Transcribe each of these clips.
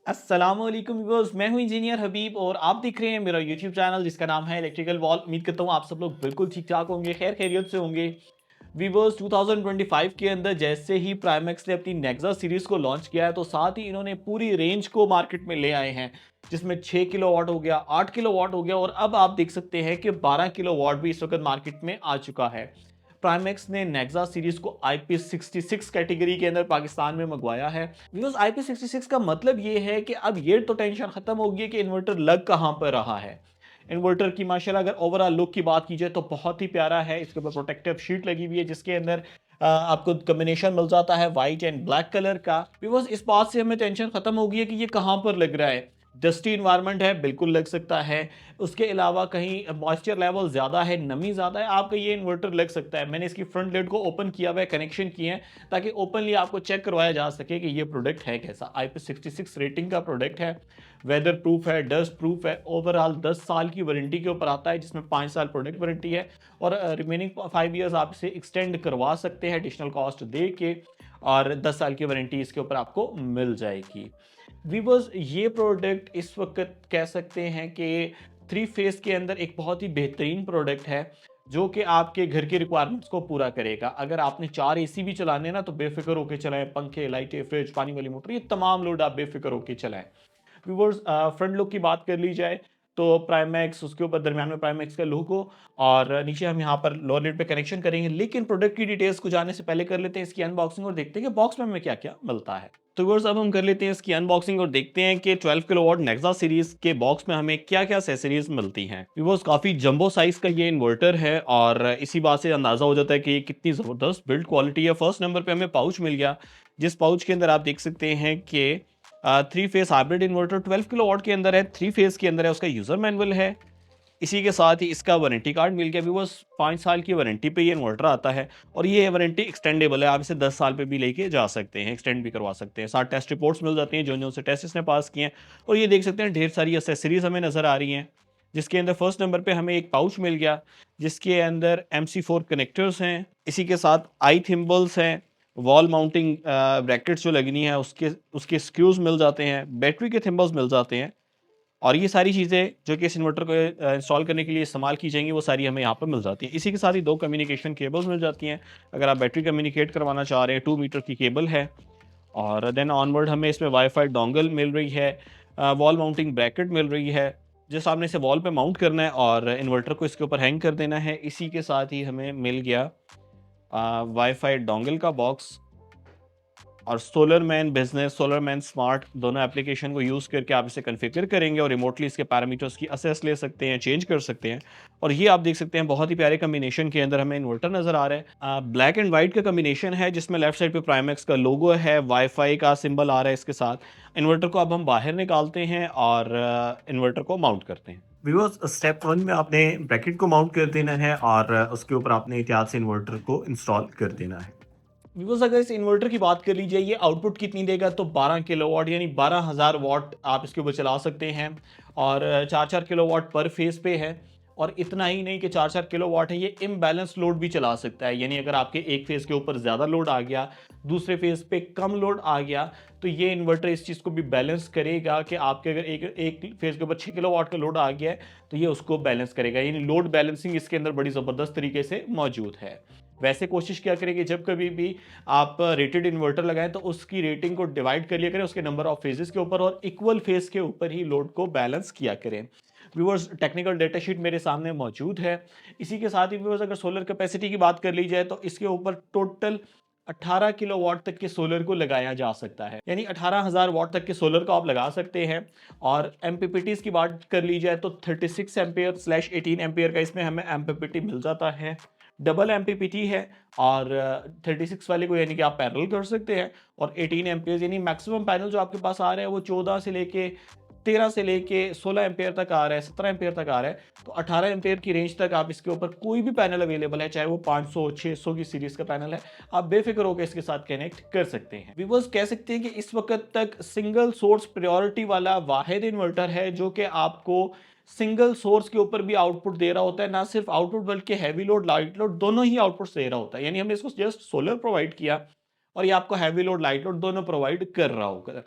अस्सलामुअलैकुम व्यूअर्स, मैं हूं इंजीनियर हबीब और आप देख रहे हैं मेरा यूट्यूब चैनल जिसका नाम है इलेक्ट्रिकल वॉल। उम्मीद करता हूं आप सब लोग बिल्कुल ठीक ठाक होंगे, खैर खैरियत से होंगे। व्यूअर्स, 2025 के अंदर जैसे ही प्राइमेक्स ने अपनी नेक्सा सीरीज को लॉन्च किया है तो साथ ही इन्होंने पूरी रेंज को मार्केट में ले आए हैं, जिसमें 6 किलोवाट हो गया, 8 किलोवाट हो गया और अब आप देख सकते हैं कि 12 किलोवाट भी इस वक्त मार्केट में आ चुका है। प्राइमेक्स ने नेक्सा सीरीज को IP66 कैटेगरी के अंदर पाकिस्तान में मंगवाया है। व्यूअर्स, IP66 का मतलब ये है कि अब ये तो टेंशन खत्म हो गई है कि इन्वर्टर लग कहां पर रहा है। इन्वर्टर की माशाल्लाह अगर ओवरऑल लुक की बात की जाए तो बहुत ही प्यारा है। इसके ऊपर प्रोटेक्टिव शीट लगी हुई है जिसके अंदर आपको कॉम्बिनेशन मिल जाता है वाइट एंड ब्लैक कलर का। व्यूअर्स, इस बात से हमें टेंशन खत्म हो गई है कि ये कहां पर लग रहा है। डस्टी इन्वायरमेंट है, बिल्कुल लग सकता है। उसके अलावा कहीं मॉइस्चर लेवल ज़्यादा है, नमी ज़्यादा है, आपका ये इन्वर्टर लग सकता है। मैंने इसकी फ्रंट लेड को ओपन किया हुआ है, कनेक्शन किए हैं ताकि ओपनली आपको चेक करवाया जा सके कि ये प्रोडक्ट है कैसा। IP66 रेटिंग का प्रोडक्ट है, वेदर प्रूफ है, डस्ट प्रूफ है। ओवरऑल 10 साल की वारंटी के ऊपर आता है जिसमें 5 साल प्रोडक्ट वारंटी है और रिमेनिंग 5 ईयर्स आप इसे एक्सटेंड करवा सकते हैं एडिशनल कॉस्ट दे के, और 10 साल की वारंटी इसके ऊपर आपको मिल जाएगी। वीवर्स, ये प्रोडक्ट इस वक्त कह सकते हैं कि थ्री फेस के अंदर एक बहुत ही बेहतरीन प्रोडक्ट है जो कि आपके घर की रिक्वायरमेंट्स को पूरा करेगा। अगर आपने 4 एसी भी चलाने ना तो बेफिक्र होकर चलाएं, पंखे, लाइटें, फ्रिज, पानी वाली मोटर, ये तमाम लोड आप बेफिक्र होकर चलाएं। व्यूवर्स, फ्रंट लुक की बात कर ली जाए तो प्राइमैक्स, उसके ऊपर दरमियान में प्राइमैक्स का लोगो और नीचे हम यहाँ पर लोअर लिड पे कनेक्शन करेंगे। लेकिन प्रोडक्ट की डिटेल्स को जानने से पहले कर लेते हैं इसकी अनबॉक्सिंग और देखते हैं कि बॉक्स में हमें क्या क्या मिलता है। तो व्यूअर्स, अब हम कर लेते हैं इसकी अनबॉक्सिंग और देखते हैं कि 12 किलोवाट नेक्सा सीरीज के बॉक्स में हमें क्या क्या एसेसरीज मिलती हैं। व्यूअर्स, काफी जंबो साइज का ये इन्वर्टर है और इसी बात से अंदाजा हो जाता है कि ये कितनी जबरदस्त बिल्ड क्वालिटी है। फर्स्ट नंबर पे हमें पाउच मिल गया, जिस पाउच के अंदर आप देख सकते हैं कि three phase hybrid inverter 12 kilowatt के अंदर है, थ्री फेस के अंदर है, उसका यूजर मैनुअल है। इसी के साथ ही इसका वारंटी कार्ड मिल गया। व्यूअर्स, 5 साल की वारंटी पे ये इन्वर्टर आता है और ये वारंटी एक्सटेंडेबल है, आप इसे 10 साल पे भी लेके जा सकते हैं, एक्सटेंड भी करवा सकते हैं। साथ टेस्ट रिपोर्ट्स मिल जाती हैं जो जो से टेस्ट इसने पास किए हैं। और ये देख सकते हैं ढेर सारी एसेसरीज हमें नजर आ रही हैं, जिसके अंदर फर्स्ट नंबर पे हमें एक पाउच मिल गया जिसके अंदर MC4 कनेक्टर्स हैं। इसी के साथ आई थिम्बल्स हैं, वॉल माउंटिंग ब्रैकेट्स जो लगनी है उसके उसके स्क्रूज मिल जाते हैं, बैटरी के थिम्बल्स मिल जाते हैं। और ये सारी चीज़ें जो कि इस इन्वर्टर को इंस्टॉल करने के लिए इस्तेमाल की जाएंगी वो सारी हमें यहाँ पर मिल जाती हैं। इसी के साथ ही 2 कम्युनिकेशन केबल्स मिल जाती हैं अगर आप बैटरी कम्युनिकेट करवाना चाह रहे हैं। 2 मीटर की केबल है और देन ऑनवर्ड हमें इसमें वाईफाई डोंगल मिल रही है, वॉल माउंटिंग ब्रैकेट मिल रही है जिस आपने इसे वॉल पे माउंट करना है और इन्वर्टर को इसके ऊपर हैंग कर देना है। इसी के साथ ही हमें मिल गया वाईफाई डोंगल का बॉक्स और solar man business, solar man smart, दोनों एप्लीकेशन को यूज़ करके आप इसे कॉन्फ़िगर करेंगे और रिमोटली इसके पैरामीटर्स की असेस ले सकते हैं, चेंज कर सकते हैं। और ये आप देख सकते हैं बहुत ही प्यारे कॉम्बिनेशन के अंदर हमें इन्वर्टर नज़र आ रहा है। ब्लैक एंड वाइट का कॉम्बिनेशन है जिसमें लेफ्ट साइड पे प्राइमेक्स का लोगो है, वाईफाई का सिंबल आ रहा है इसके साथ। इन्वर्टर को अब हम बाहर निकालते हैं और इन्वर्टर को माउंट करते हैं। व्यूअर्स, स्टेप 1 में आपने ब्रैकेट को माउंट कर देना है और उसके ऊपर आपने एहतियात से इन्वर्टर को इंस्टॉल कर देना है। व्यूअर्स, अगर इस इन्वर्टर की बात कर ली जाए ये आउटपुट कितनी देगा तो 12 किलोवाट यानी 12,000 वाट आप इसके ऊपर चला सकते हैं और 4-4 किलोवाट पर फेस पे है। और इतना ही नहीं कि 4-4 किलोवाट है, ये इम्बैलेंस लोड भी चला सकता है। यानी अगर आपके एक फेस के ऊपर ज़्यादा लोड आ गया, दूसरे फेस पे कम लोड आ गया, तो ये इन्वर्टर इस चीज़ को भी बैलेंस करेगा कि आपके अगर एक एक फेस के ऊपर 6 किलोवाट का लोड आ गया है तो ये उसको बैलेंस करेगा। यानी लोड बैलेंसिंग इसके अंदर बड़ी ज़बरदस्त तरीके से मौजूद है। वैसे कोशिश क्या करें कि जब कभी भी आप रेटेड इन्वर्टर लगाएं तो उसकी रेटिंग को डिवाइड कर लिया करें उसके नंबर ऑफ फेजेस के ऊपर और इक्वल फेज के ऊपर ही लोड को बैलेंस किया करें। व्यूअर्स, टेक्निकल डेटा शीट मेरे सामने मौजूद है। इसी के साथ ही व्यूअर्स, अगर सोलर कैपेसिटी की बात कर ली जाए तो इसके ऊपर टोटल 18 किलोवाट तक के सोलर को लगाया जा सकता है, यानी 18,000 वाट तक के सोलर को आप लगा सकते हैं। और एमपीपीटीज की बात कर ली जाए तो 36 एम्पेयर स्लैश 18 एम्पेयर का इसमें हमें एमपीपीटी मिल जाता है। डबल एमपीपीटी है और 36 वाले को यानी कि आप पैरेलल कर सकते हैं और 18 एम्पेयर यानी मैक्सिमम पैनल जो आपके पास आ रहा है वो 14 से लेके 13 से लेके 16 एम्पेयर तक आ रहा है, 17 एम्पेयर तक आ रहा है। तो 18 एम्पेयर की रेंज तक आप इसके ऊपर कोई भी पैनल अवेलेबल है, चाहे वो 500 600 की सीरीज का पैनल है, आप बेफिक्र होकर इसके साथ कनेक्ट कर सकते हैं। व्यूअर्स, कह सकते हैं कि इस वक्त तक सिंगल सोर्स प्रायोरिटी वाला वाहिद इन्वर्टर है जो कि आपको सिंगल सोर्स के ऊपर भी आउटपुट दे रहा होता है। ना सिर्फ आउटपुट बल्कि हैवी लोड लाइट लोड दोनों ही आउटपुट दे रहा होता है। यानी हमने इसको जस्ट सोलर प्रोवाइड किया और ये आपको हैवी लोड लाइट लोड दोनों प्रोवाइड कर रहा होगा।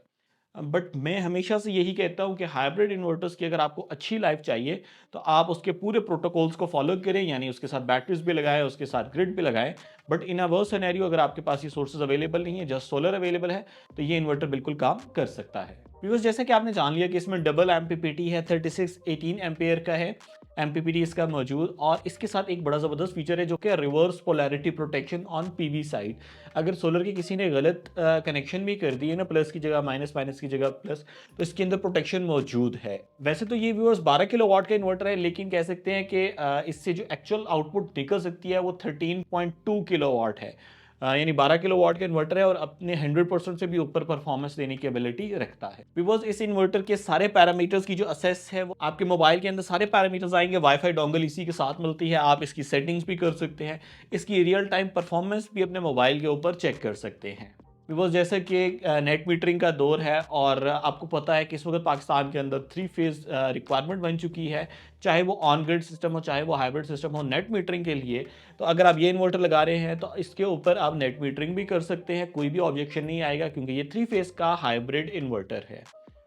बट मैं हमेशा से यही कहता हूँ कि हाइब्रिड इन्वर्टर्स की अगर आपको अच्छी लाइफ चाहिए तो आप उसके पूरे प्रोटोकॉल्स को फॉलो करें, यानी उसके साथ बैटरीज भी लगाएं, उसके साथ ग्रिड भी लगाएं। But in a worst scenario अगर आपके पास ये सोर्सेज अवेलेबल नहीं है, जस्ट सोलर अवेलेबल है, तो ये इन्वर्टर बिल्कुल काम कर सकता है। बिकॉज जैसा कि आपने जान लिया कि इसमें डबल एमपीपीटी है, 3618 एम्पेयर का है एमपीपीटी इसका मौजूद, और इसके साथ एक बड़ा ज़बरदस्त फीचर है जो कि reverse polarity protection on PV side. अगर सोलर के किसी ने गलत कनेक्शन भी कर दिए ना, प्लस की जगह माइनस, माइनस की जगह प्लस, तो इसके अंदर प्रोटेक्शन मौजूद है। वैसे तो ये व्यूअर्स 12 किलो वाट का इन्वर्टर है, लेकिन कह सकते हैं कि इससे जो एक्चुअल आउटपुट निकल सकती है वो 13.2 किलो वाट है। यानी 12 किलो वाट का इन्वर्टर है और अपने 100% से भी ऊपर परफॉर्मेंस देने की एबिलिटी रखता है। बिकॉज इस इन्वर्टर के सारे पैरामीटर्स की जो असेस है वो आपके मोबाइल के अंदर सारे पैरामीटर्स आएंगे। वाईफाई डोंगल इसी के साथ मिलती है, आप इसकी सेटिंग्स भी कर सकते हैं, इसकी रियल टाइम परफॉर्मेंस भी अपने मोबाइल के ऊपर चेक कर सकते हैं। बिकॉज जैसे कि नेट मीटरिंग का दौर है और आपको पता है कि इस वक्त पाकिस्तान के अंदर 3 फेज़ रिक्वायरमेंट बन चुकी है, चाहे वो ऑन ग्रिड सिस्टम हो चाहे वो हाइब्रिड सिस्टम हो नेट मीटरिंग के लिए। तो अगर आप ये इन्वर्टर लगा रहे हैं तो इसके ऊपर आप नेट मीटरिंग भी कर सकते हैं, कोई भी ऑब्जेक्शन नहीं आएगा, क्योंकि ये 3 फेज़ का हाइब्रिड इन्वर्टर है।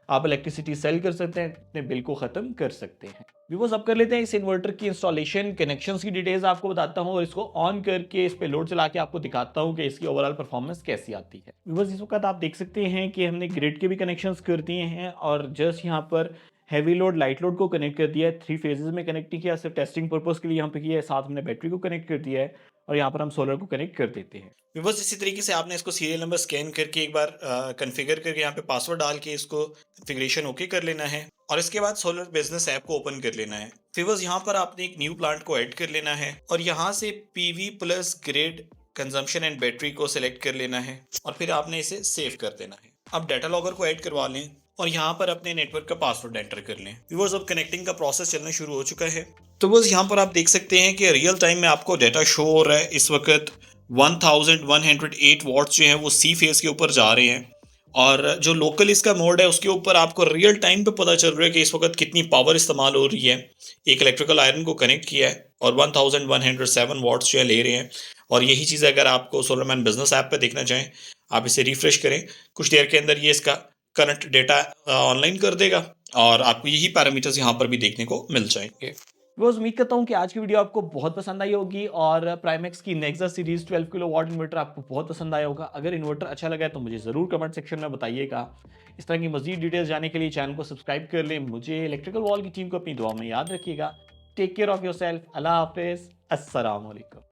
आप इलेक्ट्रिसिटी सेल कर सकते हैं, अपने बिल को ख़त्म कर सकते हैं। व्यूअर्स, अब कर लेते हैं इस इन्वर्टर की इंस्टॉलेशन, कनेक्शंस की डिटेल्स आपको बताता हूँ और इसको ऑन करके इस पे लोड चला के आपको दिखाता हूँ कि इसकी ओवरऑल परफॉर्मेंस कैसी आती है। व्यूअर्स, इस वक्त आप देख सकते हैं कि हमने ग्रिड के भी कनेक्शंस कर दिए हैं और जस्ट यहाँ पर हैवी लोड लाइट लोड को कनेक्ट कर दिया है। 3 फेजेस में कनेक्ट नहीं किया, सिर्फ टेस्टिंग पर्पज़ के लिए यहाँ पे किया है। साथ हमने बैटरी को कनेक्ट कर दिया है और यहाँ पर हम सोलर को कनेक्ट कर देते हैं। व्यूअर्स, इसी तरीके से आपने इसको सीरियल नंबर स्कैन करके एक बार कन्फिगर करके यहाँ पे पासवर्ड डाल के इसको कन्फिगरेशन ओके कर लेना है और इसके बाद सोलर बिजनेस ऐप को ओपन कर लेना है। व्यूअर्स, यहाँ पर आपने एक न्यू प्लांट को ऐड कर लेना है और यहाँ से PV plus grid consumption and battery को सिलेक्ट कर लेना है और फिर आपने इसे सेव कर देना है। अब डाटा लॉगर को ऐड करवा लें और यहाँ पर अपने नेटवर्क का पासवर्ड एंटर कर लें। व्यूअर्स, अब कनेक्टिंग का प्रोसेस चलना शुरू हो चुका है। तो बस यहाँ पर आप देख सकते हैं कि रियल टाइम में आपको डाटा शो हो रहा है। इस वक्त 1108 वॉट्स जो हैं वो सी फेज के ऊपर जा रहे हैं और जो लोकल इसका मोड है उसके ऊपर आपको रियल टाइम पे पता चल रहा है कि इस वक्त कितनी पावर इस्तेमाल हो रही है। एक इलेक्ट्रिकल आयरन को कनेक्ट किया है और 1107 वॉट्स जो है ले रहे हैं। और यही चीज़ अगर आपको सोलरमैन बिजनेस ऐप पे देखना चाहें, आप इसे रिफ्रेश करें, कुछ देर के अंदर ये इसका करंट डेटा ऑनलाइन कर देगा और आपको यही पैरामीटर्स यहाँ पर भी देखने को मिल जाएंगे। बस उम्मीद करता हूँ कि आज की वीडियो आपको बहुत पसंद आई होगी और प्राइमेक्स की Nexa series 12 kilowatt inverter आपको बहुत पसंद आया होगा। अगर इन्वर्टर अच्छा लगा है तो मुझे ज़रूर कमेंट सेक्शन में बताइएगा। इस तरह की मजीद डिटेल्स जाने के लिए चैनल को सब्सक्राइब कर लें। मुझे इलेक्ट्रिकल वॉल की टीम को अपनी दुआ में याद रखिएगा। Take care of your self. अल्लाह हाफिज़। अस्सलाम वालेकुम।